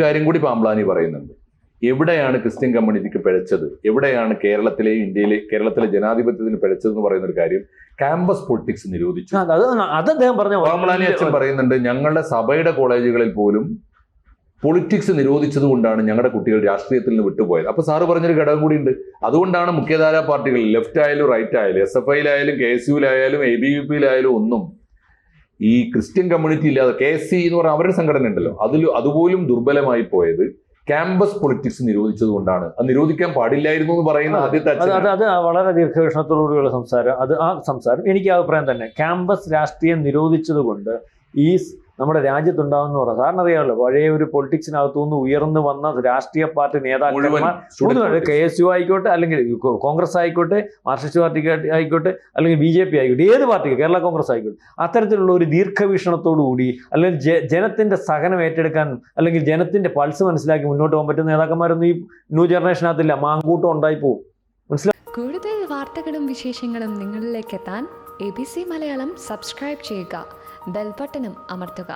കാര്യം കൂടി പാമ്പ്ലാനി പറയുന്നുണ്ട്. എവിടെയാണ് ക്രിസ്ത്യൻ കമ്മ്യൂണിറ്റിക്ക് പിഴച്ചത്, എവിടെയാണ് കേരളത്തിലെ ജനാധിപത്യത്തിന് പിഴച്ചതെന്ന് പറയുന്ന ഒരു കാര്യം ക്യാമ്പസ് പൊളിറ്റിക്സ് നിരോധിച്ചു. പാമ്പ്ലാനി അച്ഛൻ പറയുന്നുണ്ട്, ഞങ്ങളുടെ സഭയുടെ കോളേജുകളിൽ പോലും പൊളിറ്റിക്സ് നിരോധിച്ചത് കൊണ്ടാണ് ഞങ്ങളുടെ കുട്ടികൾ രാഷ്ട്രീയത്തിൽ നിന്ന് വിട്ടുപോയത്. അപ്പൊ സാറ് പറഞ്ഞൊരു ഘടകം കൂടി ഉണ്ട്. അതുകൊണ്ടാണ് മുഖ്യധാര പാർട്ടികൾ ലെഫ്റ്റ് ആയാലും റൈറ്റ് ആയാലും SFIയിലായാലും KSUവിലായാലും ABVPയിലായാലും ഒന്നും ഈ ക്രിസ്ത്യൻ കമ്മ്യൂണിറ്റി ഇല്ലാതെ KSC എന്ന് പറഞ്ഞ അവരുടെ സംഘടന ഉണ്ടല്ലോ, അതുപോലും ദുർബലമായി പോയത് ക്യാമ്പസ് പൊളിറ്റിക്സ് നിരോധിച്ചത് കൊണ്ടാണ്. അത് നിരോധിക്കാൻ പാടില്ലായിരുന്നു എന്ന് പറയുന്ന ആദ്യത്തെ അത് വളരെ ദീർഘവീക്ഷണത്തോടുകൂടിയുള്ള സംസാരം. ആ സംസാരം എനിക്ക് അഭിപ്രായം തന്നെ. ക്യാമ്പസ് രാഷ്ട്രീയം നിരോധിച്ചത് കൊണ്ട് ഈ നമ്മുടെ രാജ്യത്തുണ്ടാവുന്ന പറഞ്ഞാൽ സാറിന് അറിയാമല്ലോ, പഴയ ഒരു പൊളിറ്റിക്സിനകത്തുനിന്ന് ഉയർന്നു വന്ന രാഷ്ട്രീയ പാർട്ടി നേതാക്കന്മാർ KSU ആയിക്കോട്ടെ, അല്ലെങ്കിൽ കോൺഗ്രസ് ആയിക്കോട്ടെ, മാർക്സിസ്റ്റ് പാർട്ടി ആയിക്കോട്ടെ, അല്ലെങ്കിൽ BJP ആയിക്കോട്ടെ, ഏത് പാർട്ടിക്ക്, കേരള കോൺഗ്രസ് ആയിക്കോട്ടെ, അത്തരത്തിലുള്ള ഒരു ദീർഘവീക്ഷണത്തോടുകൂടി അല്ലെങ്കിൽ ജനത്തിന്റെ സഹനം ഏറ്റെടുക്കാൻ അല്ലെങ്കിൽ ജനത്തിന്റെ പൾസ് മനസ്സിലാക്കി മുന്നോട്ട് പോകാൻ പറ്റുന്ന നേതാക്കന്മാരൊന്നും ഈ ന്യൂ ജനറേഷനകത്തില്ല. മാങ്കൂട്ടം ഉണ്ടായി പോകും. മനസ്സിലായി. കൂടുതൽ വാർത്തകളും വിശേഷങ്ങളും നിങ്ങളിലേക്ക് എത്താൻ ABC മലയാളം സബ്സ്ക്രൈബ് ചെയ്യുക, ബെൽ ബട്ടണും അമർത്തുക.